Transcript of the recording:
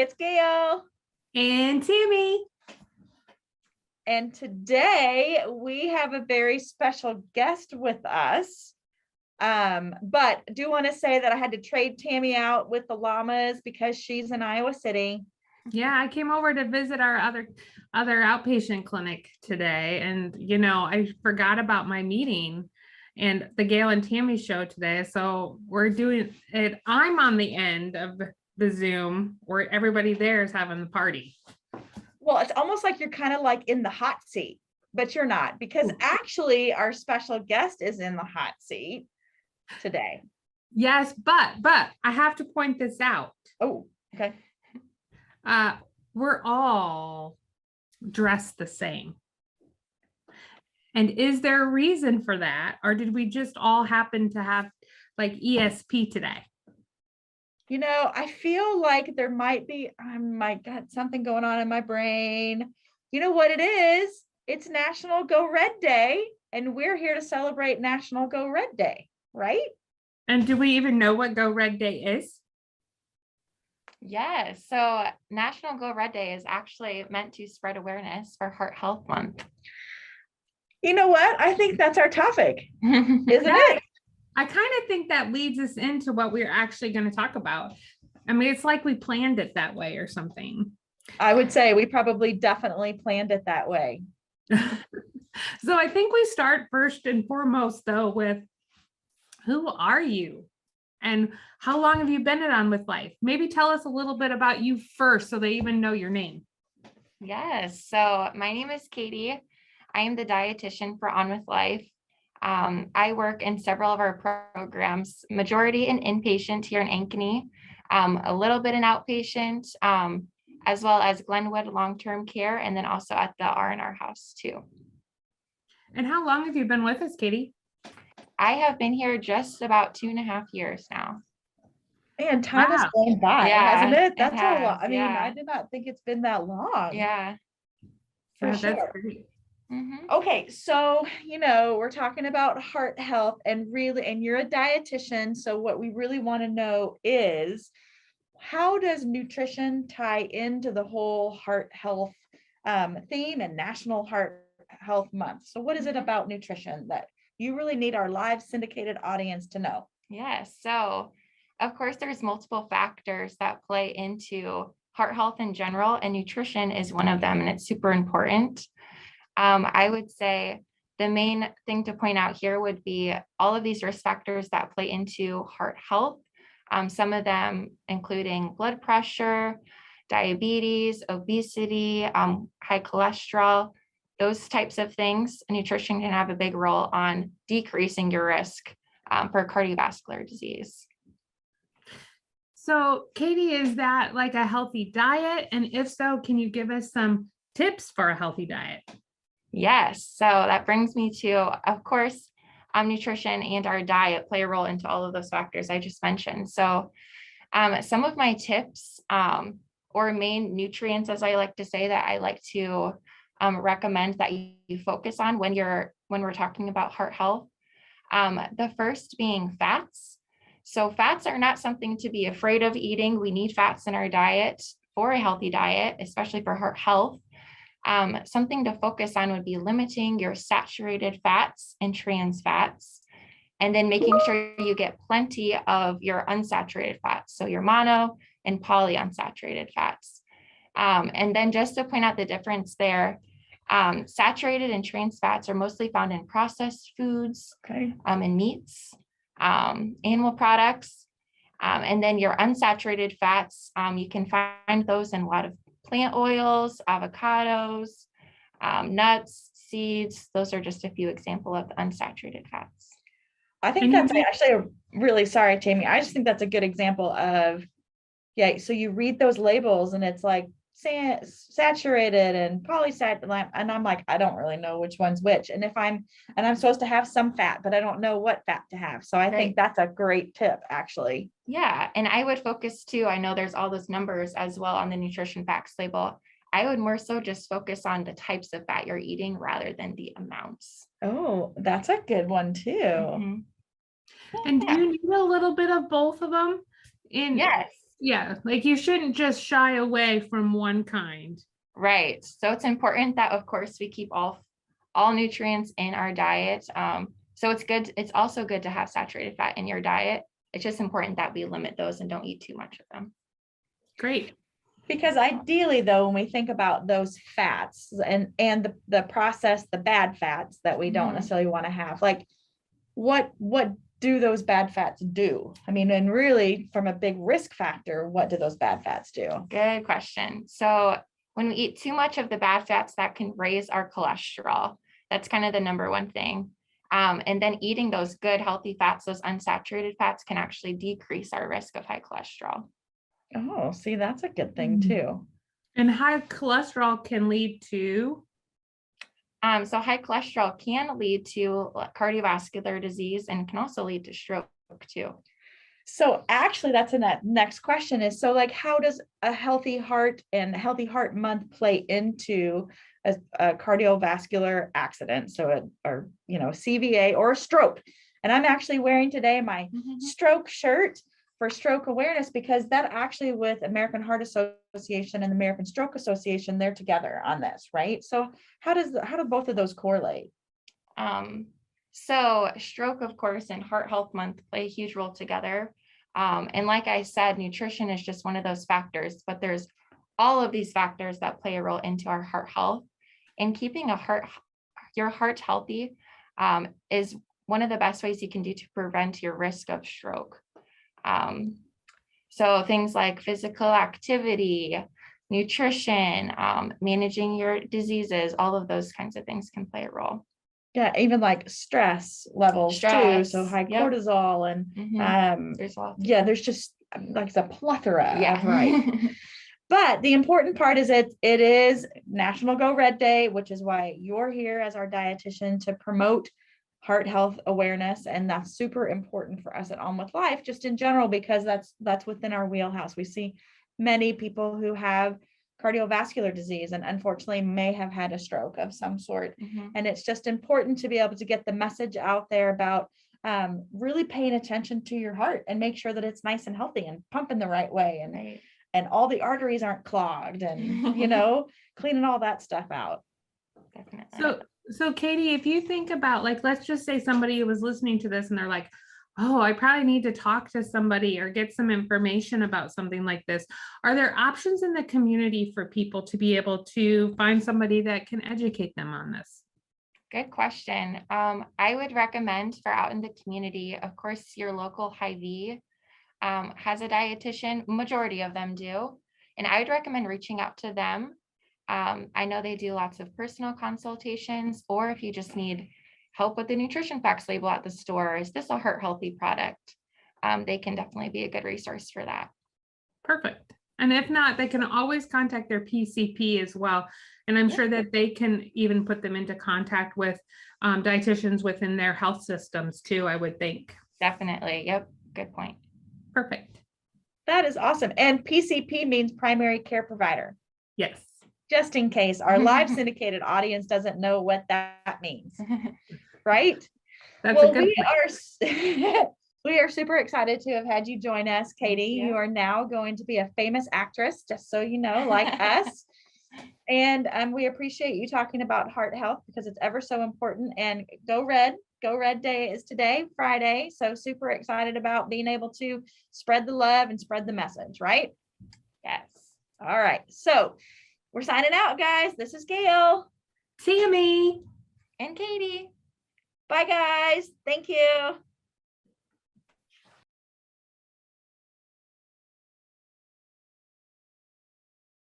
it's Gail and Tammy. And today we have a very special guest with us. But do want to say that I had to trade Tammy out with the llamas because she's in Iowa City. Yeah, I came over to visit our other outpatient clinic today, and I forgot about my meeting and the Gail and Tammy show today. So we're doing it. I'm on the end of the Zoom where everybody there is having the party. Well, it's almost like you're kind of like in the hot seat, but you're not, because actually our special guest is in the hot seat today. Yes, but I have to point this out. Oh, okay. We're all dressed the same. And is there a reason for that? Or did we just all happen to have like ESP today? I feel like there might be, I might got something going on in my brain. You know what it is? It's National Go Red Day, and we're here to celebrate National Go Red Day, right? And do we even know what Go Red Day is? Yes. So National Go Red Day is actually meant to spread awareness for Heart Health Month. You know what? I think that's our topic, isn't it? I kind of think that leads us into what we're actually going to talk about. I mean, it's like we planned it that way or something. I would say we probably definitely planned it that way. So I think we start first and foremost, though, with who are you and how long have you been in On With Life? Maybe tell us a little bit about you first so they even know your name. Yes. So my name is Katie. I am the dietitian for On With Life. I work in several of our programs, majority in inpatient here in Ankeny, a little bit in outpatient, as well as Glenwood long-term care, and then also at the R&R house too. And how long have you been with us, Katie? I have been here just about 2.5 years now. Man, time has gone by, hasn't it? That's a lot. I mean, I did not think it's been that long. Yeah. For sure. That's great. Mm-hmm. Okay, so we're talking about heart health and you're a dietitian. So what we really want to know is, how does nutrition tie into the whole heart health theme and National Heart Health Month? So what is it about nutrition that you really need our live syndicated audience to know? Yes. So of course, there's multiple factors that play into heart health in general, and nutrition is one of them, and it's super important. I would say the main thing to point out here would be all of these risk factors that play into heart health. Some of them including blood pressure, diabetes, obesity, high cholesterol, those types of things. Nutrition can have a big role on decreasing your risk for cardiovascular disease. So, Katie, is that like a healthy diet? And if so, can you give us some tips for a healthy diet? Yes. So that brings me to, of course, nutrition and our diet play a role into all of those factors I just mentioned. So some of my tips or main nutrients, as I like to say, that I like to recommend that you focus on when we're talking about heart health. The first being fats. So fats are not something to be afraid of eating. We need fats in our diet for a healthy diet, especially for heart health. Something to focus on would be limiting your saturated fats and trans fats, and then making sure you get plenty of your unsaturated fats, so your mono and polyunsaturated fats. And then just to point out the difference there, saturated and trans fats are mostly found in processed foods, and meats, animal products. And then your unsaturated fats, you can find those in a lot of plant oils, avocados, nuts, seeds. Those are just a few examples of unsaturated fats. I think that's actually really sorry, Tammy. I just think that's a good example of, so you read those labels and it's like saturated and polysaturated, and I'm like, I don't really know which one's which. And I'm supposed to have some fat, but I don't know what fat to have. So I think that's a great tip, actually. Yeah. And I would focus too, I know there's all those numbers as well on the nutrition facts label. I would more so just focus on the types of fat you're eating rather than the amounts. Oh, that's a good one too. Mm-hmm. And do you need a little bit of both of them? Yes. Yeah, like you shouldn't just shy away from one kind. Right. So it's important that, of course, we keep all nutrients in our diet. So it's good. It's also good to have saturated fat in your diet. It's just important that we limit those and don't eat too much of them. Great. Because ideally, though, when we think about those fats and the processed, the bad fats that we don't Mhm. necessarily want to have, like what do those bad fats do? I mean, and really from a big risk factor, what do those bad fats do? Good question. So when we eat too much of the bad fats, that can raise our cholesterol. That's kind of the number one thing. And then eating those good, healthy fats, those unsaturated fats, can actually decrease our risk of high cholesterol. Oh, see, that's a good thing too. And high cholesterol can lead to, So high cholesterol can lead to cardiovascular disease and can also lead to stroke too. So actually, that's a next question is, so like, how does a healthy heart and healthy heart month play into a cardiovascular accident? So or, CVA or a stroke. And I'm actually wearing today my stroke shirt for stroke awareness, because that actually with American Heart Association and the American Stroke Association, they're together on this, right? So how do both of those correlate? So stroke, of course, and Heart Health Month play a huge role together. And like I said, nutrition is just one of those factors, but there's all of these factors that play a role into our heart health. And keeping your heart healthy is one of the best ways you can do to prevent your risk of stroke. So things like physical activity, nutrition, managing your diseases, all of those kinds of things can play a role. Yeah, even like stress levels too. So high Yep. cortisol and There's a lot. there's just like a plethora Yeah. of right. But the important part is it is National Go Red Day, which is why you're here as our dietitian to promote heart health awareness. And that's super important for us at On With Life, just in general, because that's within our wheelhouse. We see many people who have cardiovascular disease and unfortunately may have had a stroke of some sort. And it's just important to be able to get the message out there about really paying attention to your heart and make sure that it's nice and healthy and pumping the right way, and all the arteries aren't clogged, and cleaning all that stuff out. Definitely. So Katie, if you think about, like, let's just say somebody was listening to this and they're like, oh, I probably need to talk to somebody or get some information about something like this. Are there options in the community for people to be able to find somebody that can educate them on this? Good question. I would recommend for out in the community, of course, your local Hy-Vee has a dietitian. Majority of them do. And I would recommend reaching out to them. I know they do lots of personal consultations, or if you just need help with the nutrition facts label at the store, is this a heart healthy product? They can definitely be a good resource for that. Perfect. And if not, they can always contact their PCP as well. And I'm sure that they can even put them into contact with dietitians within their health systems too, I would think. Definitely. Yep. Good point. Perfect. That is awesome. And PCP means primary care provider. Yes. Just in case our live syndicated audience doesn't know what that means, right? That's a good point. We are super excited to have had you join us, Katie. You are now going to be a famous actress, just so you know, like us. And we appreciate you talking about heart health, because it's ever so important. And Go Red Day is today, Friday. So super excited about being able to spread the love and spread the message, right? Yes. All right. So we're signing out, guys. This is Gail, Tammy, and Katie. Bye, guys. Thank you.